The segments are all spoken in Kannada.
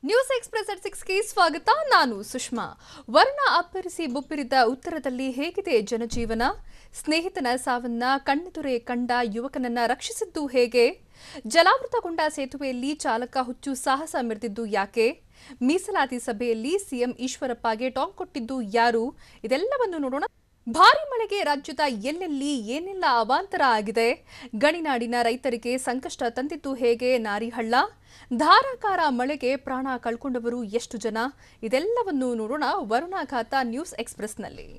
ನ್ಯೂಸ್ ಎಕ್ಸ್‌ಪ್ರೆಸ್ ಅಟ್ 6ಗೆ ಸ್ವಾಗತ. ನಾನು ಸುಷ್ಮಾ. ವರ್ಣ ಅಬ್ಬರಿಸಿ ಬೊಬ್ಬಿರಿದ ಉತ್ತರದಲ್ಲಿ ಹೇಗಿದೆ ಜನಜೀವನ? ಸ್ನೇಹಿತನ ಸಾವನ್ನ ಕಣ್ಣೆದುರೇ ಕಂಡ ಯುವಕನನ್ನ ರಕ್ಷಿಸಿದ್ದು ಹೇಗೆ? ಜಲಾವೃತಗೊಂಡ ಸೇತುವೆಯಲ್ಲಿ ಚಾಲಕ ಹುಚ್ಚು ಸಾಹಸ ಮೆರೆದಿದ್ದು ಯಾಕೆ? ಮೀಸಲಾತಿ ಸಭೆಯಲ್ಲಿ ಸಿಎಂ ಈಶ್ವರಪ್ಪಗೆ ಟಾಂಗ್ ಕೊಟ್ಟಿದ್ದು ಯಾರು? ಇದೆಲ್ಲವನ್ನು ನೋಡೋಣ. ಭಾರಿ ಮಳೆಗೆ ರಾಜ್ಯದ ಎಲ್ಲೆಲ್ಲಿ ಏನೆಲ್ಲ ಅವಾಂತರ ಆಗಿದೆ? ಗಣಿನಾಡಿನ ರೈತರಿಗೆ ಸಂಕಷ್ಟ ತಂದಿದ್ದು ಹೇಗೆ ನಾರಿಹಳ್ಳ? ಧಾರಾಕಾರ ಮಳೆಗೆ ಪ್ರಾಣ ಕಳ್ಕೊಂಡವರು ಎಷ್ಟು ಜನ? ಇದೆಲ್ಲವನ್ನು ನೋಡೋಣ ವರುಣಾಘಾತ ನ್ಯೂಸ್ ಎಕ್ಸ್‌ಪ್ರೆಸ್‌ನಲ್ಲಿ.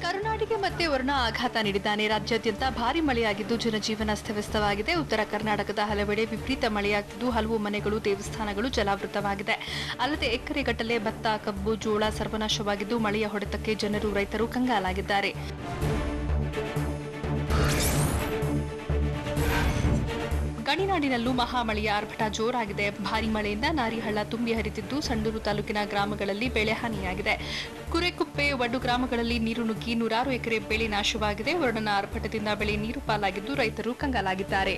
ಕರುನಾಡಿಗೆ ಮತ್ತೆ ವರುಣ ಆಘಾತ ನೀಡಿದ್ದಾನೆ. ರಾಜ್ಯಾದ್ಯಂತ ಭಾರಿ ಮಳೆಯಾಗಿದ್ದು ಜನಜೀವನ ಅಸ್ತವ್ಯಸ್ತವಾಗಿದೆ. ಉತ್ತರ ಕರ್ನಾಟಕದ ಹಲವೆಡೆ ವಿಪರೀತ ಮಳೆಯಾಗುತ್ತಿದ್ದು ಹಲವು ಮನೆಗಳು, ದೇವಸ್ಥಾನಗಳು ಜಲಾವೃತವಾಗಿದೆ. ಅಲ್ಲದೆ ಎಕರೆಗಟ್ಟಲೆ ಭತ್ತ, ಕಬ್ಬು, ಜೋಳ ಸರ್ವನಾಶವಾಗಿದ್ದು ಮಳೆಯ ಹೊಡೆತಕ್ಕೆ ಜನರು, ರೈತರು ಕಂಗಾಲಾಗಿದ್ದಾರೆ. ಗಣಿನಾಡಿನಲ್ಲೂ ಮಹಾಮಳೆಯ ಆರ್ಭಟ ಜೋರಾಗಿದೆ. ಭಾರಿ ಮಳೆಯಿಂದ ನಾರಿಹಳ್ಳ ತುಂಬಿ ಹರಿತಿದ್ದು ಸಂಡೂರು ತಾಲೂಕಿನ ಗ್ರಾಮಗಳಲ್ಲಿ ಬೆಳೆ ಹಾನಿಯಾಗಿದೆ. ಕುರೆಕುಪ್ಪೆ, ವಡ್ಡು ಗ್ರಾಮಗಳಲ್ಲಿ ನೀರು ನುಗ್ಗಿ ನೂರಾರು ಎಕರೆ ಬೆಳೆ ನಾಶವಾಗಿದೆ. ವರುಣನ ಆರ್ಭಟದಿಂದ ಬೆಳೆ ನೀರು ಪಾಲಾಗಿದ್ದು ರೈತರು ಕಂಗಾಲಾಗಿದ್ದಾರೆ.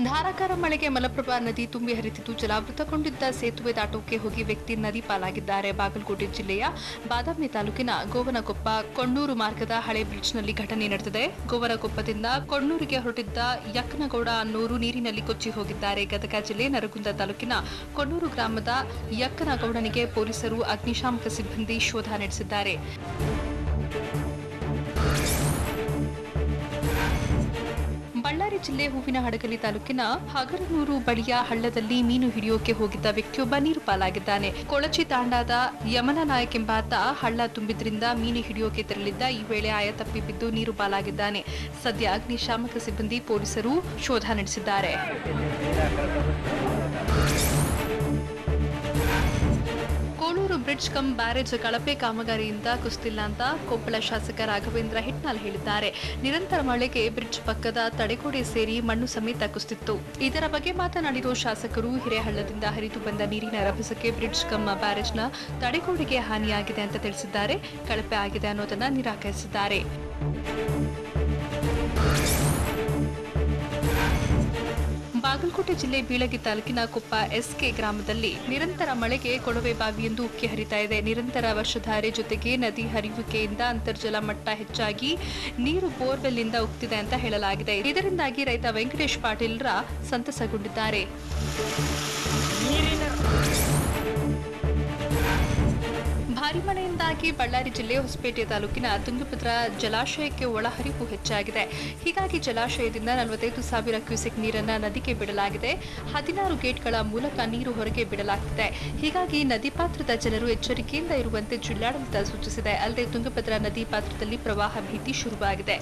ಧಾರಾಕಾರ ಮಳೆಗೆ ಮಲಪ್ರಭಾ ನದಿ ತುಂಬಿ ಹರಿತಿದ್ದು ಜಲಾವೃತಗೊಂಡಿದ್ದ ಸೇತುವೆ ದಾಟೋಕೆ ಹೋಗಿ ವ್ಯಕ್ತಿ ನದಿ ಪಾಲಾಗಿದ್ದಾರೆ. ಬಾಗಲಕೋಟೆ ಜಿಲ್ಲೆಯ ಬಾದಾಮಿ ತಾಲೂಕಿನ ಗೋವನಕೊಪ್ಪ ಕೊಣ್ಣೂರು ಮಾರ್ಗದ ಹಳೆ ಬ್ರಿಡ್ಜ್ನಲ್ಲಿ ಘಟನೆ ನಡೆದಿದೆ. ಗೋವನಕೊಪ್ಪದಿಂದ ಕೊಣ್ಣೂರಿಗೆ ಹೊರಟಿದ್ದ ಯಕ್ಕನಗೌಡ ಅನ್ನೋರು ನೀರಿನಲ್ಲಿ ಕೊಚ್ಚಿ ಹೋಗಿದ್ದಾರೆ. ಗದಗ ಜಿಲ್ಲೆ ನರಗುಂದ ತಾಲೂಕಿನ ಕೊಣ್ಣೂರು ಗ್ರಾಮದ ಯಕ್ಕನಗೌಡನಿಗೆ ಪೊಲೀಸರು, ಅಗ್ನಿಶಾಮಕ ಸಿಬ್ಬಂದಿ ಶೋಧ ನಡೆಸಿದ್ದಾರೆ. ಬಳ್ಳಾರಿ ಜಿಲ್ಲೆ ಹೂವಿನಹಡಗಲಿ ತಾಲೂಕಿನ ಹಗರನೂರು ಬಳಿಯ ಹಳ್ಳದಲ್ಲಿ ಮೀನು ಹಿಡಿಯೋಕೆ ಹೋಗಿದ್ದ ವ್ಯಕ್ತಿಯೊಬ್ಬ ನೀರು ಪಾಲಾಗಿದ್ದಾನೆ. ಕೊಳಚಿ ತಾಂಡಾದ ಯಮನ ನಾಯಕ್ ಎಂಬಾತ ಹಳ್ಳ ತುಂಬಿದ್ರಿಂದ ಮೀನು ಹಿಡಿಯೋಕೆ ತೆರಳಿದ್ದ. ಈ ವೇಳೆ ಆಯತಪ್ಪಿ ಬಿದ್ದು ನೀರು ಪಾಲಾಗಿದ್ದಾನೆ. ಸದ್ಯ ಅಗ್ನಿಶಾಮಕ ಸಿಬ್ಬಂದಿ, ಪೊಲೀಸರು ಶೋಧ ನಡೆಸಿದ್ದಾರೆ. ಕೋಳೂರು ಬ್ರಿಡ್ಜ್ ಕಮ್ ಬ್ಯಾರೇಜ್ ಕಳಪೆ ಕಾಮಗಾರಿಯಿಂದ ಕುಸಿದಿಲ್ಲ ಅಂತ ಕೊಪ್ಪಳ ಶಾಸಕ ರಾಘವೇಂದ್ರ ಹಿಟ್ನಾಳ್ ಹೇಳಿದ್ದಾರೆ. ನಿರಂತರ ಮಳೆಗೆ ಬ್ರಿಡ್ಜ್ ಪಕ್ಕದ ತಡೆಗೋಡೆ ಸೇರಿ ಮಣ್ಣು ಸಮೇತ ಕುಸಿದಿತ್ತು. ಇದರ ಬಗ್ಗೆ ಮಾತನಾಡಿರುವ ಶಾಸಕರು, ಹಿರೇಹಳ್ಳದಿಂದ ಹರಿದು ಬಂದ ನೀರಿನ ರಭಸಕ್ಕೆ ಬ್ರಿಡ್ಜ್ ಕಮ್ ಬ್ಯಾರೇಜ್ನ ತಡೆಗೋಡೆಗೆ ಹಾನಿಯಾಗಿದೆ ಅಂತ ತಿಳಿಸಿದ್ದಾರೆ. ಕಳಪೆ ಆಗಿದೆ ಅನ್ನೋದನ್ನ ನಿರಾಕರಿಸಿದ್ದಾರೆ. ಬಾಗಲಕೋಟೆ ಜಿಲ್ಲೆ ಬೀಳಗಿ ತಾಲೂಕಿನ ಕೊಪ್ಪ ಎಸ್ಕೆ ಗ್ರಾಮದಲ್ಲಿ ನಿರಂತರ ಮಳೆಗೆ ಕೊಳವೆ ಬಾವಿಯೊಂದು ಉಕ್ಕಿ ಹರಿತಾ ಇದೆ. ನಿರಂತರ ವರ್ಷಧಾರೆ ಜೊತೆಗೆ ನದಿ ಹರಿಯುವಿಕೆಯಿಂದ ಅಂತರ್ಜಲ ಮಟ್ಟ ಹೆಚ್ಚಾಗಿ ನೀರು ಬೋರ್ವೆಲ್ನಿಂದ ಉಕ್ತಿದೆ ಅಂತ ಹೇಳಲಾಗಿದೆ. ಇದರಿಂದಾಗಿ ರೈತ ವೆಂಕಟೇಶ್ ಪಾಟೀಲ್ರ ಸಂತಸಗೊಂಡಿದ್ದಾರೆ. ಭಾರಿ ಮಳೆಯಿಂದಾಗಿ ಬಳ್ಳಾರಿ ಜಿಲ್ಲೆ ಹೊಸಪೇಟೆ ತಾಲೂಕಿನ ತುಂಗಭದ್ರಾ ಜಲಾಶಯಕ್ಕೆ ಒಳಹರಿವು ಹೆಚ್ಚಾಗಿದೆ. ಹೀಗಾಗಿ ಜಲಾಶಯದಿಂದ 45,000 ಕ್ಯೂಸೆಕ್ ನೀರನ್ನು ನದಿಗೆ ಬಿಡಲಾಗಿದೆ. 16 ಗೇಟ್ಗಳ ಮೂಲಕ ನೀರು ಹೊರಗೆ ಬಿಡಲಾಗುತ್ತಿದೆ. ಹೀಗಾಗಿ ನದಿ ಪಾತ್ರದ ಜನರು ಎಚ್ಚರಿಕೆಯಿಂದ ಇರುವಂತೆ ಜಿಲ್ಲಾಡಳಿತ ಸೂಚಿಸಿದೆ. ಅಲ್ಲದೆ ತುಂಗಭದ್ರಾ ನದಿ ಪಾತ್ರದಲ್ಲಿ ಪ್ರವಾಹ ಭೀತಿ ಶುರುವಾಗಿದೆ.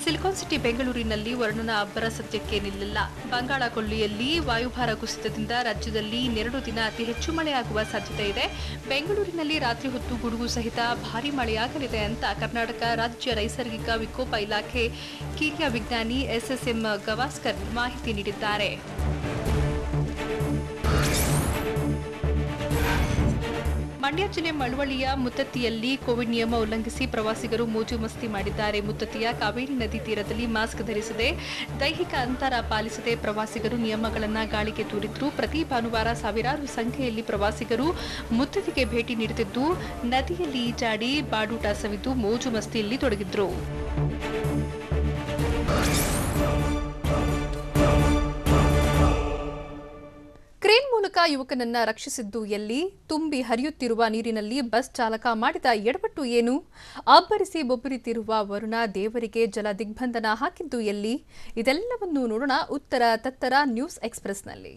ಸಿಲಿಕಾನ್ ಸಿಟಿ ಬೆಂಗಳೂರಿನಲ್ಲಿ ವರುಣನ ಅಬ್ಬರ ಸದ್ಯಕ್ಕೆ ನಿಲ್ಲಿಲ್ಲ. ಬಂಗಾಳ ಕೊಲ್ಲಿಯಲ್ಲಿ ವಾಯುಭಾರ ಕುಸಿತದಿಂದ ರಾಜ್ಯದಲ್ಲಿ 2 ದಿನ ಅತಿ ಹೆಚ್ಚು ಮಳೆಯಾಗುವ ಸಾಧ್ಯತೆ ಇದೆ. ಬೆಂಗಳೂರಿನಲ್ಲಿ ರಾತ್ರಿ ಹೊತ್ತು ಗುಡುಗು ಸಹಿತ ಭಾರೀ ಮಳೆಯಾಗಲಿದೆ ಅಂತ ಕರ್ನಾಟಕ ರಾಜ್ಯ ನೈಸರ್ಗಿಕ ವಿಕೋಪ ಇಲಾಖೆ ಕಿರಿಯ ವಿಜ್ಞಾನಿ SSM ಗವಾಸ್ಕರ್ ಮಾಹಿತಿ ನೀಡಿದ್ದಾರೆ. ಮಂಡ್ಯ ಜಿಲ್ಲೆ ಮಳವಳ್ಳಿಯ ಮುತ್ತತ್ತಿಯಲ್ಲಿ ಕೋವಿಡ್ ನಿಯಮ ಉಲ್ಲಂಘಿಸಿ ಪ್ರವಾಸಿಗರು ಮೋಜು ಮಸ್ತಿ ಮಾಡಿದ್ದಾರೆ. ಮುತ್ತತ್ತಿಯ ಕಾವೇರಿ ನದಿ ತೀರದಲ್ಲಿ ಮಾಸ್ಕ್ ಧರಿಸದೆ, ದೈಹಿಕ ಅಂತರ ಪಾಲಿಸದೆ ಪ್ರವಾಸಿಗರು ನಿಯಮಗಳನ್ನು ಗಾಳಿಗೆ ತೂರಿದ್ರು. ಪ್ರತಿ ಭಾನುವಾರ ಸಾವಿರಾರು ಸಂಖ್ಯೆಯಲ್ಲಿ ಪ್ರವಾಸಿಗರು ಮುತ್ತತ್ತಿಗೆ ಭೇಟಿ ನೀಡುತ್ತಿದ್ದು, ನದಿಯಲ್ಲಿ ಈಜಾಡಿ ಬಾಡೂಟ ಸವಿದು ಮೋಜು ಮಸ್ತಿಯಲ್ಲಿ ತೊಡಗಿದ್ರು. ಕ್ರೇನ್ ಮೂಲಕ ಯುವಕನನ್ನ ರಕ್ಷಿಸಿದ್ದು ಎಲ್ಲಿ? ತುಂಬಿ ಹರಿಯುತ್ತಿರುವ ನೀರಿನಲ್ಲಿ ಬಸ್ ಚಾಲಕ ಮಾಡಿದ ಎಡವಟ್ಟು ಏನು? ಅಬ್ಬರಿಸಿ ಬೊಬ್ಬರಿತಿರುವ ವರುಣ ದೇವರಿಗೆ ಜಲ ದಿಗ್ಬಂಧನ ಹಾಕಿದ್ದು ಎಲ್ಲಿ? ಇದೆಲ್ಲವನ್ನು ನೋಡೋಣ ಉತ್ತರ ತತ್ತರ ನ್ಯೂಸ್ ಎಕ್ಸ್‌ಪ್ರೆಸ್‌ನಲ್ಲಿ.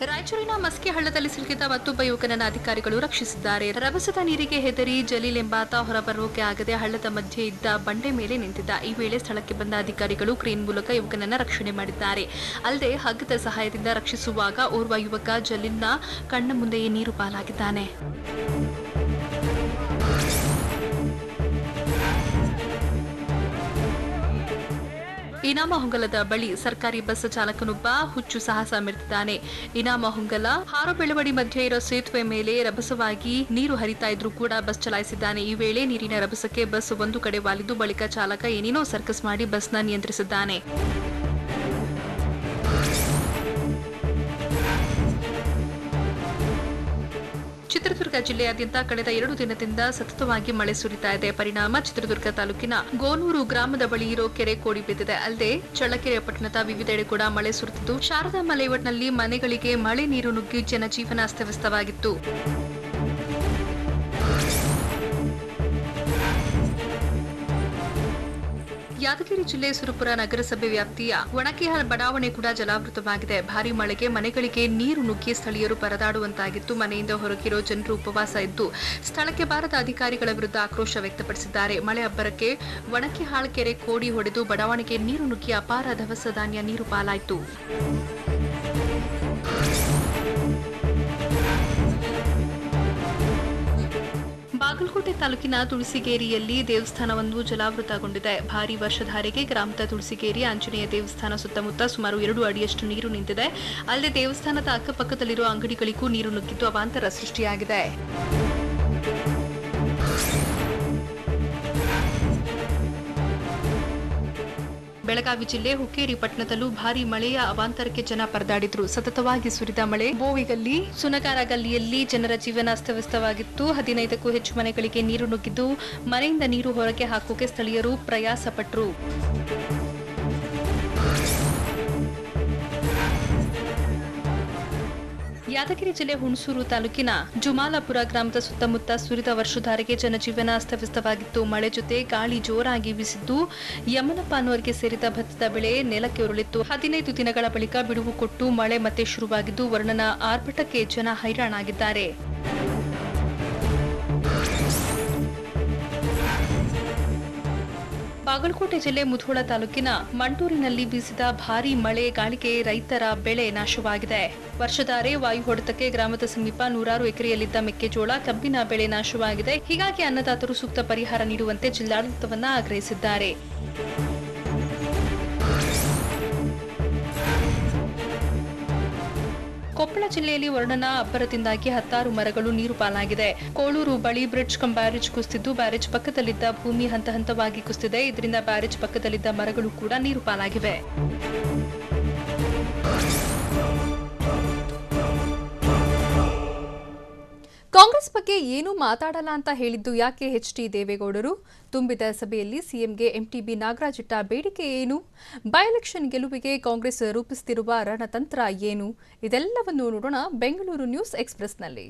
ರಾಯಚೂರಿನ ಮಸ್ಕಿ ಹಳ್ಳದಲ್ಲಿ ಸಿಲುಕಿದ ಮತ್ತೊಬ್ಬ ಯುವಕನನ್ನ ಅಧಿಕಾರಿಗಳು ರಕ್ಷಿಸಿದ್ದಾರೆ. ರಭಸದ ನೀರಿಗೆ ಹೆದರಿ ಜಲೀಲ್ ಎಂಬಾತ ಹೊರಬರೋಕೆ ಆಗದೆ ಹಳ್ಳದ ಮಧ್ಯೆ ಇದ್ದ ಬಂಡೆ ಮೇಲೆ ನಿಂತಿದ್ದ. ಈ ವೇಳೆ ಸ್ಥಳಕ್ಕೆ ಬಂದ ಅಧಿಕಾರಿಗಳು ಕ್ರೇನ್ ಮೂಲಕ ಯುವಕನನ್ನ ರಕ್ಷಣೆ ಮಾಡಿದ್ದಾರೆ. ಅಲ್ಲದೆ ಹಗ್ಗದ ಸಹಾಯದಿಂದ ರಕ್ಷಿಸುವಾಗ ಓರ್ವ ಯುವಕ ಜಲೀಲ್ನ ಕಣ್ಣ ಮುಂದೆಯೇ ನೀರು ಪಾಲಾಗಿದ್ದಾನೆ. ಇನಾಮಹೊಂಗಲದ ಬಳಿ ಸರ್ಕಾರಿ ಬಸ್ ಚಾಲಕನೊಬ್ಬ ಹುಚ್ಚು ಸಾಹಸ ಮೆರೆದಿದ್ದಾನೆ. ಇನಾಮಹೊಂಗಲ ಹಾರೋಬೆಳವಡಿ ಮಧ್ಯೆ ಇರೋ ಸೇತುವೆ ಮೇಲೆ ರಭಸವಾಗಿ ನೀರು ಹರಿತಾ ಇದ್ರೂ ಕೂಡ ಬಸ್ ಚಲಾಯಿಸಿದ್ದಾನೆ. ಈ ವೇಳೆ ನೀರಿನ ರಭಸಕ್ಕೆ ಬಸ್ ಒಂದು ಕಡೆ ವಾಲಿದ್ದು ಬಳಿಕ ಚಾಲಕ ಏನೇನೋ ಸರ್ಕಸ್ ಮಾಡಿ ಬಸ್ನ ನಿಯಂತ್ರಿಸಿದ್ದಾನೆ. ಚಿತ್ರದುರ್ಗ ಜಿಲ್ಲೆಯಾದ್ಯಂತ ಕಳೆದ 2 ದಿನದಿಂದ ಸತತವಾಗಿ ಮಳೆ ಸುರಿತಾ ಇದೆ. ಪರಿಣಾಮ ಚಿತ್ರದುರ್ಗ ತಾಲೂಕಿನ ಗೋನೂರು ಗ್ರಾಮದ ಬಳಿ ಇರೋ ಕೆರೆ ಕೋಡಿ ಬಿದ್ದಿದೆ. ಅಲ್ಲದೆ ಚಳ್ಳಕೆರೆ ಪಟ್ಟಣದ ವಿವಿಧೆಡೆ ಕೂಡ ಮಳೆ ಸುರಿದಿದ್ದು ಶಾರದಾಂಬ ಲೇಔಟ್ನಲ್ಲಿ ಮನೆಗಳಿಗೆ ಮಳೆ ನೀರು ನುಗ್ಗಿ ಜನಜೀವನ ಅಸ್ತವ್ಯಸ್ತವಾಗಿತ್ತು. ಯಾದಗಿರಿ ಜಿಲ್ಲೆ ಸುರಪುರ ನಗರಸಭೆ ವ್ಯಾಪ್ತಿಯ ಒಣಕೆಹಾಲ್ ಬಡಾವಣೆ ಕೂಡ ಜಲಾವೃತವಾಗಿದೆ. ಭಾರೀ ಮಳೆಗೆ ಮನೆಗಳಿಗೆ ನೀರು ನುಗ್ಗಿ ಸ್ಥಳೀಯರು ಪರದಾಡುವಂತಾಗಿತ್ತು. ಮನೆಯಿಂದ ಹೊರಗಿರೋ ಜನರು ಉಪವಾಸ ಇದ್ದು ಸ್ಥಳಕ್ಕೆ ಬಾರದ ಅಧಿಕಾರಿಗಳ ವಿರುದ್ಧ ಆಕ್ರೋಶ ವ್ಯಕ್ತಪಡಿಸಿದ್ದಾರೆ. ಮಳೆ ಅಬ್ಬರಕ್ಕೆ ಒಣಕೆಹಾಳ್ ಕೆರೆ ಕೋಡಿ ಹೊಡೆದು ಬಡಾವಣೆಗೆ ನೀರು ನುಗ್ಗಿ ಅಪಾರ ದವಸ ಧಾನ್ಯ ನೀರು ಪಾಲಾಯಿತು. ಬಾಗಲಕೋಟೆ ತಾಲೂಕಿನ ತುಳಸಿಗೇರಿಯಲ್ಲಿ ದೇವಸ್ಥಾನವೊಂದು ಜಲಾವೃತಗೊಂಡಿದೆ. ಭಾರೀ ವರ್ಷಧಾರೆಗೆ ಗ್ರಾಮದ ತುಳಸಿಗೇರಿ ಆಂಜನೇಯ ದೇವಸ್ಥಾನ ಸುತ್ತಮುತ್ತ ಸುಮಾರು 2 ಅಡಿಯಷ್ಟು ನೀರು ನಿಂತಿದೆ. ಅಲ್ಲದೆ ದೇವಸ್ಥಾನದ ಅಕ್ಕಪಕ್ಕದಲ್ಲಿರುವ ಅಂಗಡಿಗಳಿಗೂ ನೀರು ನುಗ್ಗಿದ್ದು ಅವಾಂತರ ಸೃಷ್ಟಿಯಾಗಿದೆ. ಬೆಳಗಾವಿ ಜಿಲ್ಲೆ ಹುಕ್ಕೇರಿ ಪಟ್ಟಣದಲ್ಲೂ ಭಾರೀ ಮಳೆಯ ಅವಾಂತರಕ್ಕೆ ಜನ ಪರದಾಡಿದ್ರು. ಸತತವಾಗಿ ಸುರಿದ ಮಳೆ ಬೋವಿಗಲ್ಲಿ ಸುನಗಾರ ಗಲ್ಲಿಯಲ್ಲಿ ಜನರ ಜೀವನ ಅಸ್ತವ್ಯಸ್ತವಾಗಿತ್ತು. 15ಕ್ಕೂ ಹೆಚ್ಚು ಮನೆಗಳಿಗೆ ನೀರು ನುಗ್ಗಿದ್ದು ಮನೆಯಿಂದ ನೀರು ಹೊರಗೆ ಹಾಕೋಕೆ ಸ್ಥಳೀಯರು ಪ್ರಯಾಸ ಪಟ್ಟರು. ಯಾದಗಿರಿ ಜಿಲ್ಲೆ ಹುಣಸೂರು ತಾಲೂಕಿನ ಜುಮಾಲಾಪುರ ಗ್ರಾಮದ ಸುತ್ತಮುತ್ತ ಸುರಿದ ವರ್ಷಧಾರೆಗೆ ಜನಜೀವನ ಅಸ್ತವ್ಯಸ್ತವಾಗಿತ್ತು. ಮಳೆ ಜೊತೆ ಗಾಳಿ ಜೋರಾಗಿ ಬೀಸಿದ್ದು ಯಮನಪ್ಪ ಅನ್ನೋರಿಗೆ ಸೇರಿದ ಭತ್ತದ ಬೆಳೆ ನೆಲಕ್ಕೆ ಉರುಳಿತ್ತು. 15 ದಿನಗಳ ಬಳಿಕ ಬಿಡುವು ಕೊಟ್ಟು ಮಳೆ ಮತ್ತೆ ಶುರುವಾಗಿದ್ದು ವರ್ಣನ ಆರ್ಭಟಕ್ಕೆ ಜನ ಹೈರಾಣಾಗಿದ್ದಾರೆ. ಬಾಗಲಕೋಟೆ ಜಿಲ್ಲೆ ಮುಧೋಳ ತಾಲೂಕಿನ ಮಂಟೂರಿನಲ್ಲಿ ಬೀಸಿದ ಭಾರೀ ಮಳೆ ಗಾಳಿಗೆ ರೈತರ ಬೆಳೆ ನಾಶವಾಗಿದೆ. ವರ್ಷಧಾರೆ ವಾಯು ಹೊಡೆತಕ್ಕೆ ಗ್ರಾಮದ ಸಮೀಪ 100 ಎಕರೆಯಲ್ಲಿದ್ದ ಮೆಕ್ಕೆಜೋಳ, ಕಬ್ಬಿನ ಬೆಳೆ ನಾಶವಾಗಿದೆ. ಹೀಗಾಗಿ ಅನ್ನದಾತರು ಸೂಕ್ತ ಪರಿಹಾರ ನೀಡುವಂತೆ ಜಿಲ್ಲಾಡಳಿತವನ್ನ ಆಗ್ರಹಿಸಿದ್ದಾರೆ. ಕೊಪ್ಪಳ ಜಿಲ್ಲೆಯಲ್ಲಿ ವರ್ಣನ ಅಬ್ಬರದಿಂದಾಗಿ 10 ಮರಗಳು ನೀರು ಪಾಲಾಗಿದೆ. ಕೋಳೂರು ಬಳಿ ಬ್ರಿಡ್ಜ್ ಬ್ಯಾರೇಜ್ ಕುಸಿದಿದ್ದು ಬ್ಯಾರೇಜ್ ಪಕ್ಕದಲ್ಲಿದ್ದ ಭೂಮಿ ಹಂತ ಹಂತವಾಗಿ ಕುಸಿದಿದೆ. ಇದರಿಂದ ಬ್ಯಾರೇಜ್ ಪಕ್ಕದಲ್ಲಿದ್ದ ಮರಗಳು ಕೂಡ ನೀರು ಪಾಲಾಗಿವೆ. ಕಾಂಗ್ರೆಸ್ ಬಗ್ಗೆ ಏನೂ ಮಾತಾಡಲ್ಲ ಅಂತ ಹೇಳಿದ್ದು ಯಾಕೆ ಎಚ್.ಡಿ. ದೇವೇಗೌಡರು? ತುಂಬಿದ ಸಭೆಯಲ್ಲಿ ಸಿಎಂಗೆ ಎಂಟಿಬಿ ನಾಗರಾಜ್ ಇಟ್ಟ ಬೇಡಿಕೆ ಏನು? ಬೈ ಎಲೆಕ್ಷನ್ ಗೆಲುವಿಗೆ ಕಾಂಗ್ರೆಸ್ ರೂಪಿಸುತ್ತಿರುವ ರಣತಂತ್ರ ಏನು? ಇದೆಲ್ಲವನ್ನು ನೋಡೋಣ ಬೆಂಗಳೂರು ನ್ಯೂಸ್ ಎಕ್ಸ್‌ಪ್ರೆಸ್‌ನಲ್ಲಿ.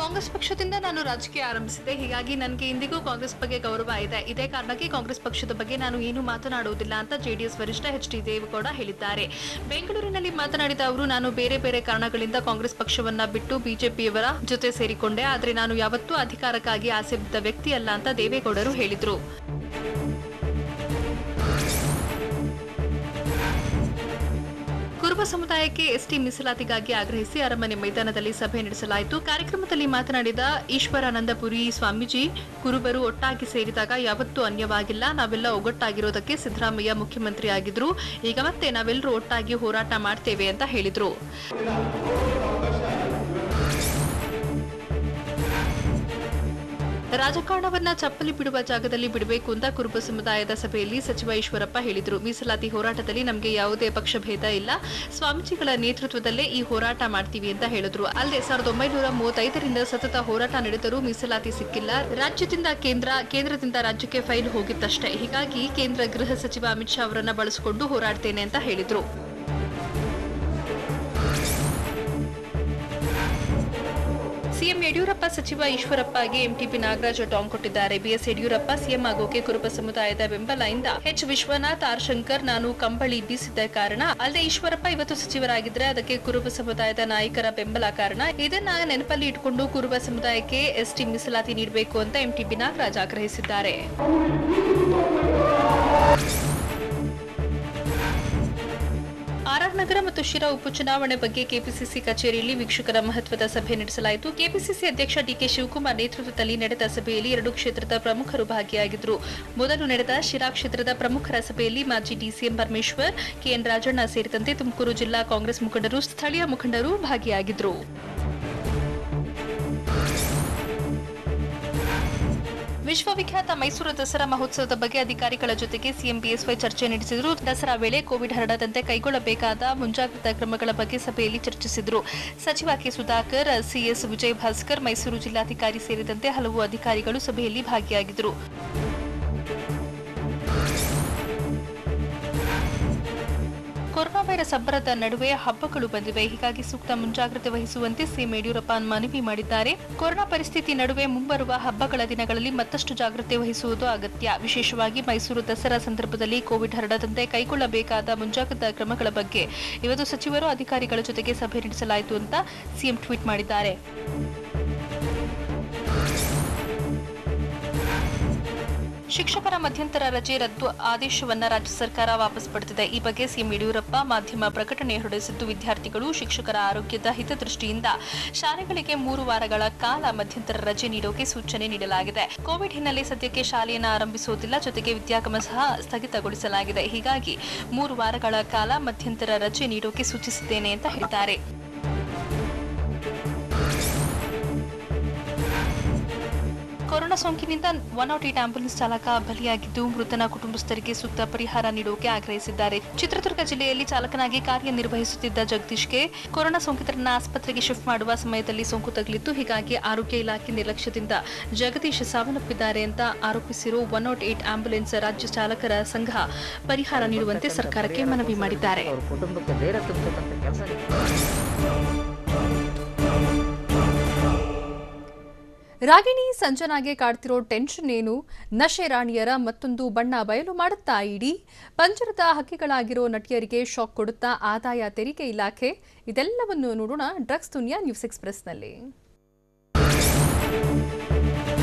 ಕಾಂಗ್ರೆಸ್ ಪಕ್ಷದಿಂದ ನಾನು ರಾಜಕೀಯ ಆರಂಭಿಸಿದೆ. ಹೀಗಾಗಿ ನನಗೆ ಇಂದಿಗೂ ಕಾಂಗ್ರೆಸ್ ಬಗ್ಗೆ ಗೌರವ ಇದೆ. ಇದೇ ಕಾರಣಕ್ಕೆ ಕಾಂಗ್ರೆಸ್ ಪಕ್ಷದ ಬಗ್ಗೆ ನಾನು ಏನು ಮಾತನಾಡುವುದಿಲ್ಲ ಅಂತ ಜೆಡಿಎಸ್ ವರಿಷ್ಠ ಎಚ್.ಡಿ. ದೇವೇಗೌಡ ಹೇಳಿದ್ದಾರೆ. ಬೆಂಗಳೂರಿನಲ್ಲಿ ಮಾತನಾಡಿದ ಅವರು, ನಾನು ಬೇರೆ ಬೇರೆ ಕಾರಣಗಳಿಂದ ಕಾಂಗ್ರೆಸ್ ಪಕ್ಷವನ್ನ ಬಿಟ್ಟು ಬಿಜೆಪಿಯವರ ಜೊತೆ ಸೇರಿಕೊಂಡೆ. ಆದರೆ ನಾನು ಯಾವತ್ತೂ ಅಧಿಕಾರಕ್ಕಾಗಿ ಆಸೆ ಬಿದ್ದ ವ್ಯಕ್ತಿ ಅಲ್ಲ ಅಂತ ದೇವೇಗೌಡರು ಹೇಳಿದರು. ಕುರುಬ ಸಮುದಾಯಕ್ಕೆ ಎಸ್ಟಿ ಮೀಸಲಾತಿಗಾಗಿ ಆಗ್ರಹಿಸಿ ಅರಮನೆ ಮೈದಾನದಲ್ಲಿ ಸಭೆ ನಡೆಸಲಾಯಿತು. ಕಾರ್ಯಕ್ರಮದಲ್ಲಿ ಮಾತನಾಡಿದ ಈಶ್ವರಾನಂದಪುರಿ ಸ್ವಾಮೀಜಿ, ಕುರುಬರು ಒಟ್ಟಾಗಿ ಸೇರಿದಾಗ ಯಾವತ್ತೂ ಅನ್ಯವಾಗಿಲ್ಲ. ನಾವೆಲ್ಲ ಒಗ್ಗಟ್ಟಾಗಿರೋದಕ್ಕೆ ಸಿದ್ದರಾಮಯ್ಯ ಮುಖ್ಯಮಂತ್ರಿ ಆಗಿದ್ರು. ಈಗ ಮತ್ತೆ ನಾವೆಲ್ಲರೂ ಒಟ್ಟಾಗಿ ಹೋರಾಟ ಮಾಡ್ತೇವೆ ಅಂತ ಹೇಳಿದ್ರು. ರಾಜಕಾರಣವನ್ನ ಚಪ್ಪಲಿ ಬಿಡುವ ಜಾಗದಲ್ಲಿ ಬಿಡಬೇಕು ಅಂತ ಕುರುಬ ಸಮುದಾಯದ ಸಭೆಯಲ್ಲಿ ಸಚಿವ ಈಶ್ವರಪ್ಪ ಹೇಳಿದರು. ಮೀಸಲಾತಿ ಹೋರಾಟದಲ್ಲಿ ನಮಗೆ ಯಾವುದೇ ಪಕ್ಷಭೇದ ಇಲ್ಲ. ಸ್ವಾಮೀಜಿಗಳ ನೇತೃತ್ವದಲ್ಲೇ ಈ ಹೋರಾಟ ಮಾಡ್ತೀವಿ ಅಂತ ಹೇಳಿದ್ರು. ಅಲ್ಲದೆ 1935ರಿಂದ ಸತತ ಹೋರಾಟ ನಡೆದರೂ ಮೀಸಲಾತಿ ಸಿಕ್ಕಿಲ್ಲ. ರಾಜ್ಯದಿಂದ ಕೇಂದ್ರದಿಂದ ರಾಜ್ಯಕ್ಕೆ ಫೈಲ್ ಹೋಗಿತ್ತಷ್ಟೇ. ಹೀಗಾಗಿ ಕೇಂದ್ರ ಗೃಹ ಸಚಿವ ಅಮಿತ್ ಶಾ ಅವರನ್ನ ಬಳಸಿಕೊಂಡು ಹೋರಾಡ್ತೇನೆ ಅಂತ ಹೇಳಿದ್ರು. ಸಿಎಂ ಯಡಿಯೂರಪ್ಪ ಸಚಿವ ಈಶ್ವರಪ್ಪಗೆ ಎಂಟಿಬಿ ನಾಗರಾಜ್ ಟಾಂಗ್ ಕೊಟ್ಟಿದ್ದಾರೆ. ಬಿಎಸ್ ಯಡಿಯೂರಪ್ಪ ಸಿಎಂ ಆಗೋಕೆ ಕುರುಬ ಸಮುದಾಯದ ಬೆಂಬಲದಿಂದ ಎಚ್ ವಿಶ್ವನಾಥ್, ಆರ್ ಶಂಕರ್, ನಾನು ಕಂಬಳಿ ಬೀಸಿದ್ದ ಕಾರಣ. ಅಲ್ಲದೆ ಈಶ್ವರಪ್ಪ ಇವತ್ತು ಸಚಿವರಾಗಿದ್ರೆ ಅದಕ್ಕೆ ಕುರುಬ ಸಮುದಾಯದ ನಾಯಕರ ಬೆಂಬಲ ಕಾರಣ. ಇದನ್ನ ನೆನಪಲ್ಲಿ ಇಟ್ಕೊಂಡು ಕುರುಬ ಸಮುದಾಯಕ್ಕೆ ಎಸ್ಟಿ ಮೀಸಲಾತಿ ನೀಡಬೇಕು ಅಂತ ಎಂಟಿಬಿ ನಾಗರಾಜ್ ಆಗ್ರಹಿಸಿದ್ದಾರೆ. ಆರ್.ಆರ್. ನಗರ ಮತ್ತು ಶಿರಾ ಉಪಚುನಾವಣೆ ಬಗ್ಗೆ ಕೆಪಿಸಿಸಿ ಕಚೇರಿಯಲ್ಲಿ ವೀಕ್ಷಕರ ಮಹತ್ವದ ಸಭೆ ನಡೆಸಲಾಯಿತು. ಕೆಪಿಸಿಸಿ ಅಧ್ಯಕ್ಷ ಡಿಕೆ ಶಿವಕುಮಾರ್ ನೇತೃತ್ವದಲ್ಲಿ ನಡೆದ ಸಭೆಯಲ್ಲಿ 2 ಕ್ಷೇತ್ರದ ಪ್ರಮುಖರು ಭಾಗಿಯಾಗಿದ್ದರು. ಮೊದಲು ನಡೆದ ಶಿರಾ ಕ್ಷೇತ್ರದ ಪ್ರಮುಖರ ಸಭೆಯಲ್ಲಿ ಮಾಜಿ ಡಿಸಿಎಂ ಪರಮೇಶ್ವರ್, ಕೆಎನ್ ರಾಜಣ್ಣ ಸೇರಿದಂತೆ ತುಮಕೂರು ಜಿಲ್ಲಾ ಕಾಂಗ್ರೆಸ್ ಮುಖಂಡರು, ಸ್ಥಳೀಯ ಮುಖಂಡರು ಭಾಗಿಯಾಗಿದ್ದರು. ವಿಶ್ವವಿಖ್ಯಾತ ಮೈಸೂರು ದಸರಾ ಮಹೋತ್ಸವದ ಬಗ್ಗೆ ಅಧಿಕಾರಿಗಳ ಜೊತೆಗೆ ಸಿಎಂ ಬಿಎಸ್ವೈ ಚರ್ಚೆ ನಡೆಸಿದರು. ದಸರಾ ವೇಳೆ ಕೋವಿಡ್ ಹರಡದಂತೆ ಕೈಗೊಳ್ಳಬೇಕಾದ ಮುಂಜಾಗ್ರತಾ ಕ್ರಮಗಳ ಬಗ್ಗೆ ಸಭೆಯಲ್ಲಿ ಚರ್ಚಿಸಿದರು. ಸಚಿವ ಕೆ ಸುಧಾಕರ್, ಸಿಎಸ್ ವಿಜಯ್ ಭಾಸ್ಕರ್, ಮೈಸೂರು ಜಿಲ್ಲಾಧಿಕಾರಿ ಸೇರಿದಂತೆ ಹಲವು ಅಧಿಕಾರಿಗಳು ಸಭೆಯಲ್ಲಿ ಭಾಗಿಯಾಗಿದ್ದರು. ಕೊರೋನಾ ವೈರಸ್ ಅಬ್ಬರದ ನಡುವೆ ಹಬ್ಬಗಳು ಬಂದಿವೆ. ಹೀಗಾಗಿ ಸೂಕ್ತ ಮುಂಜಾಗ್ರತೆ ವಹಿಸುವಂತೆ ಸಿಎಂ ಯಡಿಯೂರಪ್ಪ ಮನವಿ ಮಾಡಿದ್ದಾರೆ. ಕೊರೋನಾ ಪರಿಸ್ಥಿತಿ ನಡುವೆ ಮುಂಬರುವ ಹಬ್ಬಗಳ ದಿನಗಳಲ್ಲಿ ಮತ್ತಷ್ಟು ಜಾಗ್ರತೆ ವಹಿಸುವುದು ಅಗತ್ಯ. ವಿಶೇಷವಾಗಿ ಮೈಸೂರು ದಸರಾ ಸಂದರ್ಭದಲ್ಲಿ ಕೋವಿಡ್ ಹರಡದಂತೆ ಕೈಗೊಳ್ಳಬೇಕಾದ ಮುಂಜಾಗ್ರತಾ ಕ್ರಮಗಳ ಬಗ್ಗೆ ಇವತ್ತು ಸಚಿವರು ಅಧಿಕಾರಿಗಳ ಜೊತೆಗೆ ಸಭೆ ನಡೆಸಲಾಯಿತು ಅಂತ ಸಿಎಂ ಟ್ವೀಟ್ ಮಾಡಿದ್ದಾರೆ. ಶಿಕ್ಷಕರ ಮಧ್ಯಂತರ ರಜೆ ರದ್ದು ಆದೇಶವನ್ನು ರಾಜ್ಯ ಸರ್ಕಾರ ವಾಪಸ್ ಪಡೆದಿದೆ. ಈ ಬಗ್ಗೆ ಸಿಎಂ ಯಡಿಯೂರಪ್ಪ ಮಾಧ್ಯಮ ಪ್ರಕಟಣೆ ಹೊರಡಿಸಿದ್ದು, ವಿದ್ಯಾರ್ಥಿಗಳು, ಶಿಕ್ಷಕರ ಆರೋಗ್ಯದ ಹಿತದೃಷ್ಟಿಯಿಂದ ಶಾಲೆಗಳಿಗೆ 3 ವಾರಗಳ ಕಾಲ ಮಧ್ಯಂತರ ರಜೆ ನೀಡೋಕೆ ಸೂಚನೆ ನೀಡಲಾಗಿದೆ. ಕೋವಿಡ್ ಹಿನ್ನೆಲೆ ಸದ್ಯಕ್ಕೆ ಶಾಲೆಯನ್ನು ಆರಂಭಿಸುವುದಿಲ್ಲ, ಜೊತೆಗೆ ವಿದ್ಯಾಗಮ ಸಹ ಸ್ಥಗಿತಗೊಳಿಸಲಾಗಿದೆ. ಹೀಗಾಗಿ 3 ವಾರಗಳ ಕಾಲ ಮಧ್ಯಂತರ ರಜೆ ನೀಡೋಕೆ ಸೂಚಿಸಿದ್ದೇನೆ ಅಂತ ಹೇಳಿದ್ದಾರೆ. ಕೊರೋನಾ ಸೋಂಕಿನಿಂದ 108 ಆಂಬ್ಯುಲೆನ್ಸ್ ಚಾಲಕ ಬಲಿಯಾಗಿದ್ದು, ಮೃತನ ಕುಟುಂಬಸ್ಥರಿಗೆ ಸೂಕ್ತ ಪರಿಹಾರ ನೀಡುವಂತೆ ಆಗ್ರಹಿಸಿದ್ದಾರೆ. ಚಿತ್ರದುರ್ಗ ಜಿಲ್ಲೆಯಲ್ಲಿ ಚಾಲಕನಾಗಿ ಕಾರ್ಯನಿರ್ವಹಿಸುತ್ತಿದ್ದ ಜಗದೀಶ್ಗೆ ಕೊರೋನಾ ಸೋಂಕಿತರನ್ನ ಆಸ್ಪತ್ರೆಗೆ ಶಿಫ್ಟ್ ಮಾಡುವ ಸಮಯದಲ್ಲಿ ಸೋಂಕು ತಗುಲಿತ್ತು. ಹೀಗಾಗಿ ಆರೋಗ್ಯ ಇಲಾಖೆ ನಿರ್ಲಕ್ಷ್ಯದಿಂದ ಜಗದೀಶ್ ಸಾವನ್ನಪ್ಪಿದ್ದಾರೆ ಅಂತ ಆರೋಪಿಸಿರುವ 108 ಆಂಬ್ಯುಲೆನ್ಸ್ ರಾಜ್ಯ ಚಾಲಕರ ಸಂಘ ಪರಿಹಾರ ನೀಡುವಂತೆ ಸರ್ಕಾರಕ್ಕೆ ಮನವಿ ಮಾಡಿದ್ದಾರೆ. ರಾಗಿಣಿ ಸಂಜನಾಗೆ ಕಾಡ್ತಿರೋ ಟೆನ್ಷನ್ ಏನು? ನಶೆ ರಾಣಿಯರ ಮತ್ತೊಂದು ಬಣ್ಣ ಬಯಲು ಮಾಡುತ್ತಾ ಇಡೀ ಪಂಜರದ ಹಕ್ಕಿಗಳಾಗಿರೋ ನಟಿಯರಿಗೆ ಶಾಕ್ ಕೊಡುತ್ತಾ ಆದಾಯ ತೆರಿಗೆ ಇಲಾಖೆ? ಇದೆಲ್ಲವನ್ನು ನೋಡೋಣ ಡ್ರಗ್ಸ್ ದುನಿಯಾ ನ್ಯೂಸ್ ಎಕ್ಸ್‌ಪ್ರೆಸ್‌ನಲ್ಲಿ.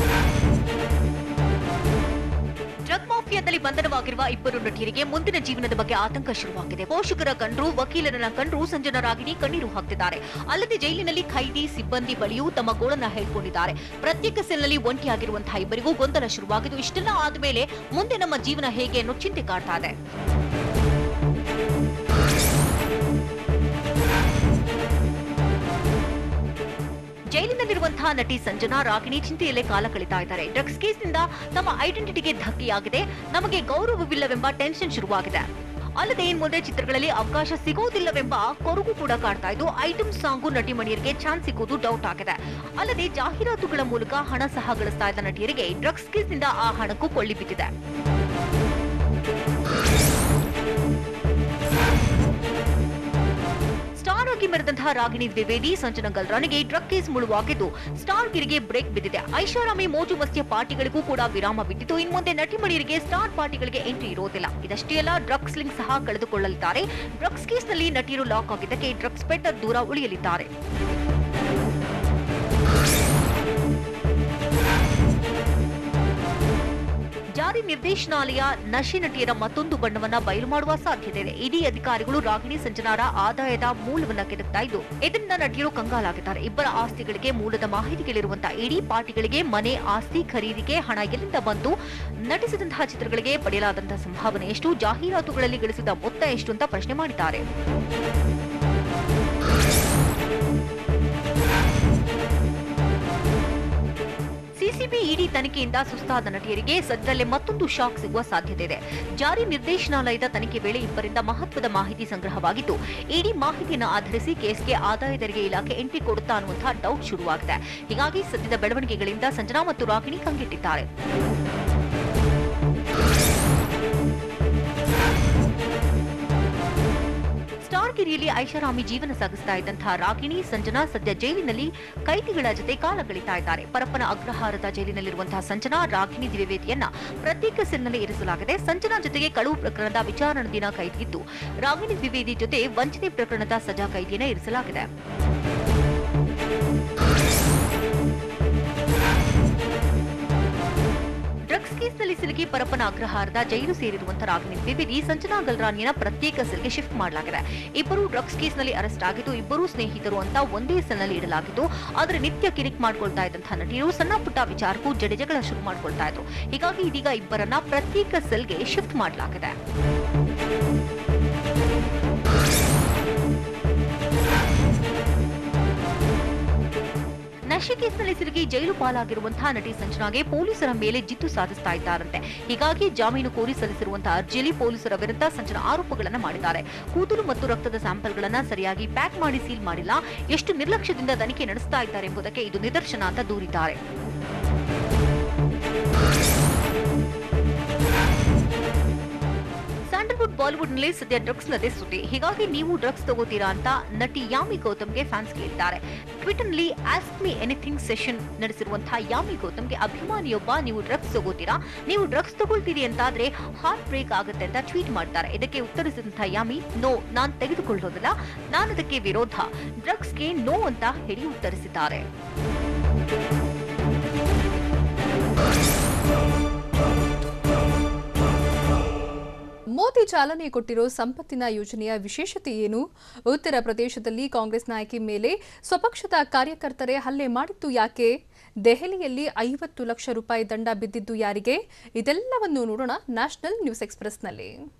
ಡ್ರಗ್ ಮಾಫಿಯಾದಲ್ಲಿ ಬಂಧನವಾಗಿರುವ 2 ನಟಿಯರಿಗೆ ಮುಂದಿನ ಜೀವನದ ಬಗ್ಗೆ ಆತಂಕ ಶುರುವಾಗಿದೆ. ಪೋಷಕರ ಕಂಡ್ರು, ವಕೀಲರನ್ನ ಕಂಡ್ರು ಸಂಜನಾ ರಾಗಿಣಿ ಕಣ್ಣೀರು ಹಾಕ್ತಿದ್ದಾರೆ. ಅಲ್ಲದೆ ಜೈಲಿನಲ್ಲಿ ಖೈದಿ ಸಿಬ್ಬಂದಿ ಬಳಿಯೂ ತಮ್ಮ ಗೋಳನ್ನ ಹೇಳ್ಕೊಂಡಿದ್ದಾರೆ. ಪ್ರತ್ಯೇಕ ಸೆಲ್ನಲ್ಲಿ ಒಂಟಿಯಾಗಿರುವಂತಹ ಇಬ್ಬರಿಗೂ ಗೊಂದಲ ಶುರುವಾಗಿದ್ದು, ಇಷ್ಟೆಲ್ಲ ಆದ್ಮೇಲೆ ಮುಂದೆ ನಮ್ಮ ಜೀವನ ಹೇಗೆ ಅನ್ನೋ ಚಿಂತೆ ಕಾಡ್ತಾ ಇದೆ. ಜೈಲಿನಲ್ಲಿರುವಂತಹ ನಟಿ ಸಂಜನಾ ರಾಗಿಣಿ ಚಿಂತೆಯಲ್ಲೇ ಕಾಲ ಕಳೀತಾ ಇದ್ದಾರೆ. ಡ್ರಗ್ಸ್ ಕೇಸ್ನಿಂದ ತಮ್ಮ ಐಡೆಂಟಿಟಿಗೆ ಧಕ್ಕೆಯಾಗಿದೆ, ನಮಗೆ ಗೌರವವಿಲ್ಲವೆಂಬ ಟೆನ್ಷನ್ ಶುರುವಾಗಿದೆ. ಅಲ್ಲದೆ ಇನ್ ಮುಂದೆ ಚಿತ್ರಗಳಲ್ಲಿ ಅವಕಾಶ ಸಿಗೋದಿಲ್ಲವೆಂಬ ಕೊರಗು ಕೂಡ ಕಾಡ್ತಾ ಇದ್ದು, ಐಟಂ ಸಾಂಗು ನಟಿಮಣಿಯರಿಗೆ ಚಾನ್ಸ್ ಸಿಗೋದು ಡೌಟ್ ಆಗಿದೆ. ಅಲ್ಲದೆ ಜಾಹೀರಾತುಗಳ ಮೂಲಕ ಹಣ ಸಹ ಗಳಿಸ್ತಾ ಇದ್ದ ನಟಿಯರಿಗೆ ಡ್ರಗ್ಸ್ ಕೇಸ್ನಿಂದ ಆ ಹಣಕ್ಕೂ ಕೊಳ್ಳಿ ಬಿದ್ದಿದೆ. ಸ್ಟಾರ್ ಆಗಿ ಮೆರೆದಂತಹ ರಾಗಿಣಿ ದ್ವಿವೇದಿ, ಸಂಜನಾ ಗಲ್ರಾನಿಗೆ ಡ್ರಗ್ ಕೇಸ್ ಮುಳುವಾಗಿದ್ದು, ಸ್ಟಾರ್ ಗಿರಿಗೆ ಬ್ರೇಕ್ ಬಿದ್ದಿದೆ. ಐಷಾರಾಮಿ ಮೋಜು ಮಸ್ತಿಯ ಪಾರ್ಟಿಗಳಿಗೂ ಕೂಡ ವಿರಾಮ ಬಿಟ್ಟಿದ್ದು, ಇನ್ನು ಮುಂದೆ ನಟಿಮಣಿಯರಿಗೆ ಸ್ಟಾರ್ ಪಾರ್ಟಿಗಳಿಗೆ ಎಂಟ್ರಿ ಇರೋದಿಲ್ಲ. ಇದಷ್ಟೇ ಅಲ್ಲ, ಡ್ರಗ್ಸ್ ಲಿಂಕ್ ಸಹ ಕಳೆದುಕೊಳ್ಳಲಿದ್ದಾರೆ. ಡ್ರಗ್ಸ್ ಕೇಸ್ನಲ್ಲಿ ನಟಿಯರು ಲಾಕ್ ಆಗಿದ್ದಕ್ಕೆ ಡ್ರಗ್ಸ್ ಪೆಟ್ಟರ್ ದೂರ ಉಳಿಯಲಿದ್ದಾರೆ. ಜಾರಿ ನಿರ್ದೇಶನಾಲಯ ನಶೆ ನಟಿಯರ ಮತ್ತೊಂದು ಬಣ್ಣವನ್ನ ಬಯಲು ಮಾಡುವ ಸಾಧ್ಯತೆ ಇದೆ. ಇಡಿ ಅಧಿಕಾರಿಗಳು ರಾಗಿಣಿ ಸಂಜನಾರ ಆದಾಯದ ಮೂಲವನ್ನ ಕೆದಕ್ತಾ ಇದ್ದು, ಇದರಿಂದ ನಟಿಯರು ಕಂಗಾಲಾಗಿದ್ದಾರೆ. ಇಬ್ಬರ ಆಸ್ತಿಗಳಿಗೆ ಮೂಲದ ಮಾಹಿತಿಗಳಿರುವಂತಹ ಇಡಿ ಪಾರ್ಟಿಗಳಿಗೆ ಮನೆ, ಆಸ್ತಿ ಖರೀದಿಗೆ ಹಣ ಎಲ್ಲಿಂದ ಬಂತು, ನಟಿಸಿದಂತಹ ಚಿತ್ರಗಳಿಗೆ ಪಡೆಯಲಾದಂತಹ ಸಂಭಾವನೆ ಎಷ್ಟು, ಜಾಹೀರಾತುಗಳಲ್ಲಿ ಗಳಿಸಿದ ಮೊತ್ತ ಎಷ್ಟು ಅಂತ ಪ್ರಶ್ನೆ ಮಾಡಿದ್ದಾರೆ. ಸಿಸಿಬಿ ಇಡಿ ತನಿಖೆಯಿಂದ ಸುಸ್ತಾದ ನಟಿಯರಿಗೆ ಸದ್ಯದಲ್ಲೇ ಮತ್ತೊಂದು ಶಾಕ್ ಸಿಗುವ ಸಾಧ್ಯತೆ ಇದೆ. ಜಾರಿ ನಿರ್ದೇಶನಾಲಯದ ತನಿಖೆ ವೇಳೆ ಇಬ್ಬರಿಂದ ಮಹತ್ವದ ಮಾಹಿತಿ ಸಂಗ್ರಹವಾಗಿದ್ದು, ಇಡಿ ಮಾಹಿತಿಯನ್ನು ಆಧರಿಸಿ ಕೇಸ್ಗೆ ಆದಾಯ ತೆರಿಗೆ ಇಲಾಖೆ ಎಂಟ್ರಿ ಕೊಡುತ್ತಾ ಅನ್ನುವಂತಹ ಡೌಟ್ ಶುರುವಾಗಿದೆ. ಹೀಗಾಗಿ ಸದ್ಯದ ಬೆಳವಣಿಗೆಗಳಿಂದ ಸಂಜನಾ ಮತ್ತು ರಾಗಿಣಿ ಕಂಗೆಟ್ಟಿದ್ದಾರೆ. ಸ್ಟಾರ್ ಗಿರಿಯಲ್ಲಿ ಐಷಾರಾಮಿ ಜೀವನ ಸಾಗಿಸ್ತಾ ಇದ್ದಂತಹ ರಾಗಿಣಿ ಸಂಜನಾ ಸದ್ಯ ಜೈಲಿನಲ್ಲಿ ಕೈದಿಗಳ ಜೊತೆ ಕಾಲ ಕಳೀತಾ ಇದ್ದಾರೆ. ಪರಪ್ಪನ ಅಗ್ರಹಾರದ ಜೈಲಿನಲ್ಲಿರುವಂತಹ ಸಂಜನಾ ರಾಗಿಣಿ ದ್ವಿವೇದಿಯನ್ನ ಪ್ರತ್ಯೇಕ ಸೆಲ್ನಲ್ಲಿ ಇರಿಸಲಾಗಿದೆ. ಸಂಜನಾ ಜೊತೆಗೆ ಕಳುವು ಪ್ರಕರಣದ ವಿಚಾರಣಾ ದಿನ ಕೈದಿದ್ದು, ರಾಗಿಣಿ ದ್ವಿವೇದಿ ಜೊತೆ ವಂಚನೆ ಪ್ರಕರಣದ ಸಜಾ ಕೈದಿಯನ್ನ ಇರಿಸಲಾಗಿದೆ. ಡ್ರಗ್ಸ್ ಕೇಸ್ ಕೇಸ್ನಲ್ಲಿ ಸಿಲುಕಿ ಪರಪ್ಪನ ಅಗ್ರಹಾರದ ಜೈಲು ಸೇರಿರುವಂತಹ ರಾಗಿಣಿ ದ್ವಿವೇದಿ ಸಂಜನಾ ಗಲ್ರಾನಿಯನ್ನ ಪ್ರತ್ಯೇಕ ಸೆಲ್ಗೆ ಶಿಫ್ಟ್ ಮಾಡಲಾಗಿದೆ. ಇಬ್ಬರು ಡ್ರಗ್ಸ್ ಕೇಸ್ನಲ್ಲಿ ಅರೆಸ್ಟ್ ಆಗಿದ್ದು ಇಬ್ಬರು ಸ್ನೇಹಿತರು ಅಂತ ಒಂದೇ ಸೆಲ್ನಲ್ಲಿ ಇಡಲಾಗಿದ್ದು, ಆದರೆ ನಿತ್ಯ ಕಿರಿಕ್ ಮಾಡ್ಕೊಳ್ತಾ ಇದ್ದಂತಹ ನಟಿಯರು ಸಣ್ಣ ಪುಟ್ಟ ವಿಚಾರಕ್ಕೂ ಜಗಳ ಶುರು ಮಾಡ್ಕೊಳ್ತಾ ಇದ್ರು. ಹೀಗಾಗಿ ಇದೀಗ ಇಬ್ಬರನ್ನ ಪ್ರತ್ಯೇಕ ಸೆಲ್ಗೆ ಶಿಫ್ಟ್ ಮಾಡಲಾಗಿದೆ. ನಶೆ ಕೇಸ್ನಲ್ಲಿ ಸಿಲುಕಿ ಜೈಲು ಪಾಲಾಗಿರುವಂತಹ ನಟಿ ಸಂಜನಾಗೆ ಪೊಲೀಸರ ಮೇಲೆ ಜಿದ್ದು ಸಾಧಿಸ್ತಾ ಇದ್ದಾರಂತೆ. ಹೀಗಾಗಿ ಜಾಮೀನು ಕೋರಿ ಸಲ್ಲಿಸಿರುವಂತಹ ಅರ್ಜಿಯಲ್ಲಿ ಪೊಲೀಸರ ವಿರುದ್ಧ ಸಂಜನಾ ಆರೋಪಗಳನ್ನು ಮಾಡಿದ್ದಾರೆ. ಕೂದಲು ಮತ್ತು ರಕ್ತದ ಸ್ಯಾಂಪಲ್ಗಳನ್ನು ಸರಿಯಾಗಿ ಪ್ಯಾಕ್ ಮಾಡಿ ಸೀಲ್ ಮಾಡಿಲ್ಲ, ಎಷ್ಟು ನಿರ್ಲಕ್ಷ್ಯದಿಂದ ತನಿಖೆ ನಡೆಸ್ತಾ ಇದ್ದಾರೆ ಎಂಬುದಕ್ಕೆ ಇದು ನಿದರ್ಶನ ಅಂತ ದೂರಿದ್ದಾರೆ. ಸ್ಯಾಂಡಲ್ವುಡ್ ಬಾಲಿವುಡ್ನಲ್ಲಿ ಸದ್ಯ ಡ್ರಗ್ಸ್ ನದೇ ಸುದ್ದಿ. ಹೀಗಾಗಿ ನೀವು ಡ್ರಗ್ಸ್ ತಗೋತೀರಾ ಅಂತ ನಟಿ ಯಾಮಿ ಗೌತಮ್ಗೆ ಫ್ಯಾನ್ಸ್ ಕೇಳಿದ್ದಾರೆ. ಟ್ವಿಟರ್ನಲ್ಲಿ ಆಸ್ಕ್ ಮಿ ಎನಿಥಿಂಗ್ ಸೆಷನ್ ನಡೆಸಿರುವಂತಹ ಯಾಮಿ ಗೌತಮ್ಗೆ ಅಭಿಮಾನಿಯೊಬ್ಬ ನೀವು ಡ್ರಗ್ಸ್ ತಗೋತೀರಾ, ನೀವು ಡ್ರಗ್ಸ್ ತಗೊಳ್ತೀರಿ ಅಂತಾದ್ರೆ ಹಾರ್ಟ್ ಬ್ರೇಕ್ ಆಗುತ್ತೆ ಅಂತ ಟ್ವೀಟ್ ಮಾಡ್ತಾರೆ. ಇದಕ್ಕೆ ಉತ್ತರಿಸಿದಂತಹ ಯಾಮಿ, ನೋ, ನಾನ್ ತೆಗೆದುಕೊಳ್ಳೋದಿಲ್ಲ, ನಾನು ಅದಕ್ಕೆ ವಿರೋಧ, ಡ್ರಗ್ಸ್ಗೆ ನೋ ಅಂತ ಹೇಳಿ ಉತ್ತರಿಸಿದ್ದಾರೆ. ಮೋದಿ ಚಾಲನೆ ಕೊಟ್ಟಿರೋ ಸಂಪತ್ತಿನ ಯೋಜನೆಯ ವಿಶೇಷತೆ ಏನು? ಉತ್ತರ ಪ್ರದೇಶದಲ್ಲಿ ಕಾಂಗ್ರೆಸ್ ನಾಯಕಿ ಮೇಲೆ ಸ್ವಪಕ್ಷದ ಕಾರ್ಯಕರ್ತರೇ ಹಲ್ಲೆ ಮಾಡಿದ್ದು ಯಾಕೆ? ದೆಹಲಿಯಲ್ಲಿ 50 ಲಕ್ಷ ರೂಪಾಯಿ ದಂಡ ಬಿದ್ದಿದ್ದು ಯಾರಿಗೆ? ಇದೆಲ್ಲವನ್ನು ನೋಡೋಣ ನ್ಯಾಷನಲ್ ನ್ಯೂಸ್ ಎಕ್ಸ್‌ಪ್ರೆಸ್‌ನಲ್ಲಿ.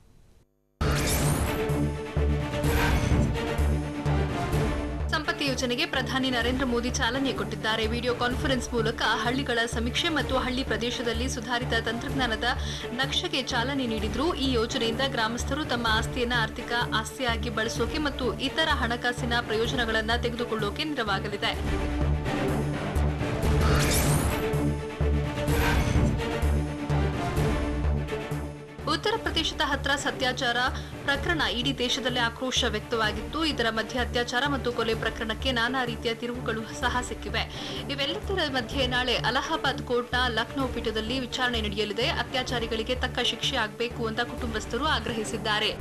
ಸಂಪತ್ತಿ ಯೋಜನೆಗೆ ಪ್ರಧಾನಿ ನರೇಂದ್ರ ಮೋದಿ ಚಾಲನೆ ಕೊಟ್ಟಿದ್ದಾರೆ. ವಿಡಿಯೋ ಕಾನ್ಫರೆನ್ಸ್ ಮೂಲಕ ಹಳ್ಳಿಗಳ ಸಮೀಕ್ಷೆ ಮತ್ತು ಹಳ್ಳಿ ಪ್ರದೇಶದಲ್ಲಿ ಸುಧಾರಿತ ತಂತ್ರಜ್ಞಾನದ ನಕ್ಷೆಗೆ ಚಾಲನೆ ನೀಡಿದ್ರು. ಈ ಯೋಜನೆಯಿಂದ ಗ್ರಾಮಸ್ಥರು ತಮ್ಮ ಆಸ್ತಿಯನ್ನು ಆರ್ಥಿಕ ಆಸ್ತಿಯಾಗಿ ಬಳಸೋಕೆ ಮತ್ತು ಇತರ ಹಣಕಾಸಿನ ಪ್ರಯೋಜನಗಳನ್ನು ತೆಗೆದುಕೊಳ್ಳೋಕೆ ನೆರವಾಗಲಿದೆ. ಉತ್ತರ ಪ್ರದೇಶದ ಹತ್ರಾಸ್ ಅತ್ಯಾಚಾರ ಪ್ರಕರಣ ಇಡೀ ದೇಶದಲ್ಲೇ ಆಕ್ರೋಶ ವ್ಯಕ್ತವಾಗಿತ್ತು. ಇದರ ಮಧ್ಯೆ ಅತ್ಯಾಚಾರ ಮತ್ತು ಕೊಲೆ ಪ್ರಕರಣಕ್ಕೆ ನಾನಾ ರೀತಿಯ ತಿರುವುಗಳು ಸಹ ಸಿಕ್ಕಿವೆ. ಇವೆಲ್ಲದರ ಮಧ್ಯೆ ನಾಳೆ ಅಲಹಾಬಾದ್ ಕೋರ್ಟ್ನ ಲಕ್ನೋ ಪೀಠದಲ್ಲಿ ವಿಚಾರಣೆ ನಡೆಯಲಿದೆ. ಅತ್ಯಾಚಾರಿಗಳಿಗೆ ತಕ್ಕ ಶಿಕ್ಷೆ ಆಗಬೇಕು ಅಂತ ಕುಟುಂಬಸ್ಥರು ಆಗ್ರಹಿಸಿದ್ದಾರೆ.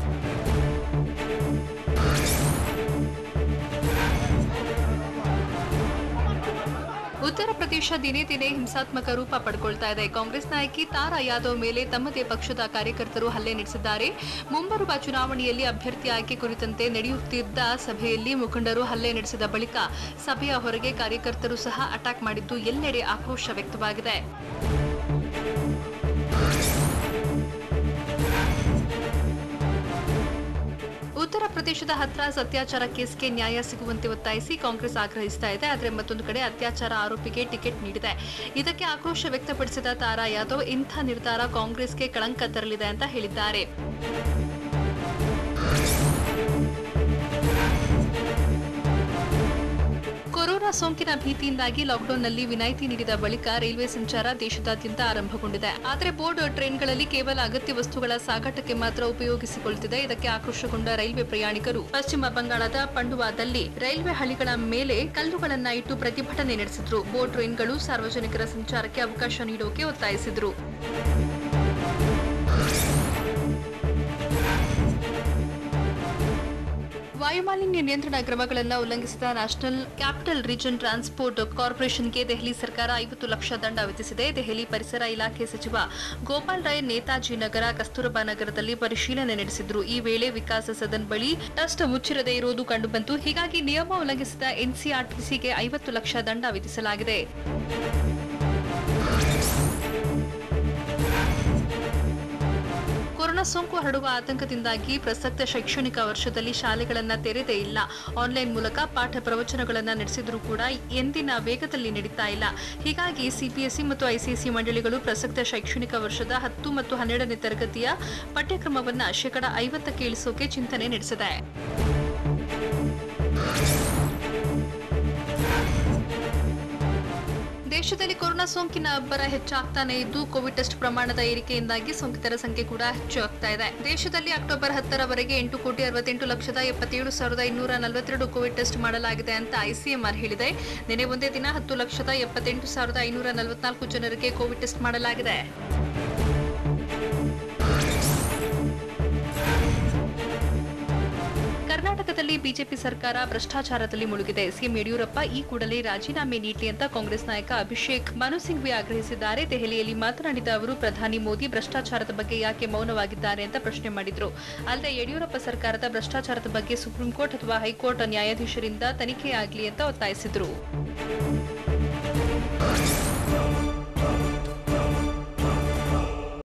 ಉತ್ತರ ಪ್ರದೇಶ ದಿನೇ ದಿನೇ ಹಿಂಸಾತ್ಮಕ ರೂಪ ಪಡ್ಕೊಳ್ತಾ ಇದೆ. ಕಾಂಗ್ರೆಸ್ ನಾಯಕಿ ತಾರಾ ಯಾದವ್ ಮೇಲೆ ತಮ್ಮದೇ ಪಕ್ಷದ ಕಾರ್ಯಕರ್ತರು ಹಲ್ಲೆ ನಡೆಸಿದ್ದಾರೆ. ಮುಂಬರುವ ಚುನಾವಣೆಯಲ್ಲಿ ಅಭ್ಯರ್ಥಿ ಆಯ್ಕೆ ಕುರಿತಂತೆ ನಡೆಯುತ್ತಿದ್ದ ಸಭೆಯಲ್ಲಿ ಮುಖಂಡರು ಹಲ್ಲೆ ನಡೆಸಿದ ಬಳಿಕ ಸಭೆಯ ಹೊರಗೆ ಕಾರ್ಯಕರ್ತರು ಸಹ ಅಟ್ಯಾಕ್ ಮಾಡಿದ್ದು ಎಲ್ಲೆಡೆ ಆಕ್ರೋಶ ವ್ಯಕ್ತವಾಗಿದೆ. ಉತ್ತರ ಪ್ರದೇಶದ ಹತ್ರಾಸ್ ಅತ್ಯಾಚಾರ ಕೇಸ್ಗೆ ನ್ಯಾಯ ಸಿಗುವಂತೆ ಒತ್ತಾಯಿಸಿ ಕಾಂಗ್ರೆಸ್ ಆಗ್ರಹಿಸ್ತಾ ಇದೆ. ಆದರೆ ಮತ್ತೊಂದು ಕಡೆ ಅತ್ಯಾಚಾರ ಆರೋಪಿಗೆ ಟಿಕೆಟ್ ನೀಡಿದೆ. ಇದಕ್ಕೆ ಆಕ್ರೋಶ ವ್ಯಕ್ತಪಡಿಸಿದ ತಾರಾ ಯಾದವ್ ಇಂಥ ನಿರ್ಧಾರ ಕಾಂಗ್ರೆಸ್ಗೆ ಕಳಂಕ ತರಲಿದೆ ಅಂತ ಹೇಳಿದ್ದಾರೆ. ಕೊರೋನಾ ಸೋಂಕಿನ ಭೀತಿಯಿಂದಾಗಿ ಲಾಕ್ಡೌನ್ನಲ್ಲಿ ವಿನಾಯಿತಿ ನೀಡಿದ ಬಳಿಕ ರೈಲ್ವೆ ಸಂಚಾರ ದೇಶದಾದ್ಯಂತ ಆರಂಭಗೊಂಡಿದೆ. ಆದರೆ ಬೋರ್ಡ್ ಟ್ರೈನ್ಗಳಲ್ಲಿ ಕೇವಲ ಅಗತ್ಯ ವಸ್ತುಗಳ ಸಾಗಾಟಕ್ಕೆ ಮಾತ್ರ ಉಪಯೋಗಿಸಿಕೊಳ್ಳುತ್ತಿದೆ. ಇದಕ್ಕೆ ಆಕ್ರೋಶಗೊಂಡ ರೈಲ್ವೆ ಪ್ರಯಾಣಿಕರು ಪಶ್ಚಿಮ ಬಂಗಾಳದ ಪಂಡುವಾದಲ್ಲಿ ರೈಲ್ವೆ ಹಳಿಗಳ ಮೇಲೆ ಕಲ್ಲುಗಳನ್ನ ಇಟ್ಟು ಪ್ರತಿಭಟನೆ ನಡೆಸಿದ್ರು. ಬೋರ್ಡ್ ಟ್ರೈನ್ಗಳು ಸಾರ್ವಜನಿಕರ ಸಂಚಾರಕ್ಕೆ ಅವಕಾಶ ನೀಡೋಕೆ ಒತ್ತಾಯಿಸಿದ್ರು. ವಾಯುಮಾಲಿನ್ಯ ನಿಯಂತ್ರಣ ಕ್ರಮಗಳನ್ನು ಉಲ್ಲಂಘಿಸಿದ ನ್ಯಾಷನಲ್ ಕ್ಯಾಪಿಟಲ್ ರೀಜನ್ ಟ್ರಾನ್ಸ್ಪೋರ್ಟ್ ಕಾರ್ಪೊರೇಷನ್ಗೆ ದೆಹಲಿ ಸರ್ಕಾರ 50 ಲಕ್ಷ ದಂಡ ವಿಧಿಸಿದೆ. ದೆಹಲಿ ಪರಿಸರ ಇಲಾಖೆ ಸಚಿವ ಗೋಪಾಲ್ ರಾಯ್ ನೇತಾಜಿ ನಗರ, ಕಸ್ತೂರಬಾ ನಗರದಲ್ಲಿ ಪರಿಶೀಲನೆ ನಡೆಸಿದ್ರು. ಈ ವೇಳೆ ವಿಕಾಸ ಸದನ್ ಬಳಿ ಡಸ್ಟ್ ಮುಚ್ಚಿರದೇ ಇರುವುದು ಕಂಡುಬಂತು. ಹೀಗಾಗಿ ನಿಯಮ ಉಲ್ಲಂಘಿಸಿದ ಎನ್ಸಿಆರ್ಟಿಸಿಗೆ 50 ಲಕ್ಷ ದಂಡ ವಿಧಿಸಲಾಗಿದೆ. ಕೊರೋನಾ ಸೋಂಕು ಹರಡುವ ಆತಂಕದಿಂದಾಗಿ ಪ್ರಸಕ್ತ ಶೈಕ್ಷಣಿಕ ವರ್ಷದಲ್ಲಿ ಶಾಲೆಗಳನ್ನು ತೆರೆದೇ ಇಲ್ಲ. ಆನ್ಲೈನ್ ಮೂಲಕ ಪಾಠ ಪ್ರವಚನಗಳನ್ನು ನಡೆಸಿದರೂ ಕೂಡ ಎಂದಿನ ವೇಗದಲ್ಲಿ ನಡೀತಾ ಇಲ್ಲ. ಹೀಗಾಗಿ ಸಿಬಿಎಸ್ಇ ಮತ್ತು ಐಸಿಎಸ್ಇ ಮಂಡಳಿಗಳು ಪ್ರಸಕ್ತ ಶೈಕ್ಷಣಿಕ ವರ್ಷದ 10 ಮತ್ತು 12ನೇ ತರಗತಿಯ ಪಠ್ಯಕ್ರಮವನ್ನು 50% ಇಳಿಸೋಕೆ ಚಿಂತನೆ ನಡೆಸಿದೆ. ದೇಶದಲ್ಲಿ ಕೊರೋನಾ ಸೋಂಕಿನ ಅಬ್ಬರ ಹೆಚ್ಚಾಗ್ತಾನೆ ಇದ್ದು ಕೋವಿಡ್ ಟೆಸ್ಟ್ ಪ್ರಮಾಣದ ಏರಿಕೆಯಿಂದಾಗಿ ಸೋಂಕಿತರ ಸಂಖ್ಯೆ ಕೂಡ ಹೆಚ್ಚಾಗ್ತಾ ಇದೆ. ದೇಶದಲ್ಲಿ ಅಕ್ಟೋಬರ್ 10ರವರೆಗೆ 8,68,77,242 ಕೋವಿಡ್ ಟೆಸ್ಟ್ ಮಾಡಲಾಗಿದೆ ಅಂತ ಐಸಿಎಂಆರ್ ಹೇಳಿದೆ. ನಿನ್ನೆ ಒಂದೇ ದಿನ 10,78,544 ಜನರಿಗೆ ಕೋವಿಡ್ ಟೆಸ್ಟ್ ಮಾಡಲಾಗಿದೆ. ಕರ್ನಾಟಕದಲ್ಲಿ ದೆಹಲಿಯಲ್ಲಿ ಬಿಜೆಪಿ ಸರ್ಕಾರ ಭ್ರಷ್ಟಾಚಾರದಲ್ಲಿ ಮುಳುಗಿದೆ. ಸಿಎಂ ಯಡಿಯೂರಪ್ಪ ಈ ಕೂಡಲೇ ರಾಜೀನಾಮೆ ನೀಡಲಿ ಅಂತ ಕಾಂಗ್ರೆಸ್ ನಾಯಕ ಅಭಿಷೇಕ್ ಮನು ಸಿಂಘ್ವಿ ಆಗ್ರಹಿಸಿದ್ದಾರೆ. ದೆಹಲಿಯಲ್ಲಿ ಮಾತನಾಡಿದ ಅವರು ಪ್ರಧಾನಿ ಮೋದಿ ಭ್ರಷ್ಟಾಚಾರದ ಬಗ್ಗೆ ಯಾಕೆ ಮೌನವಾಗಿದ್ದಾರೆ ಅಂತ ಪ್ರಶ್ನೆ ಮಾಡಿದ್ರು. ಅಲ್ಲದೆ ಯಡಿಯೂರಪ್ಪ ಸರ್ಕಾರದ ಭ್ರಷ್ಟಾಚಾರದ ಬಗ್ಗೆ ಸುಪ್ರೀಂ ಕೋರ್ಟ್ ಅಥವಾ ಹೈಕೋರ್ಟ್ ನ್ಯಾಯಾಧೀಶರಿಂದ ತನಿಖೆಯಾಗಲಿ ಅಂತ ಒತ್ತಾಯಿಸಿದ್ರು.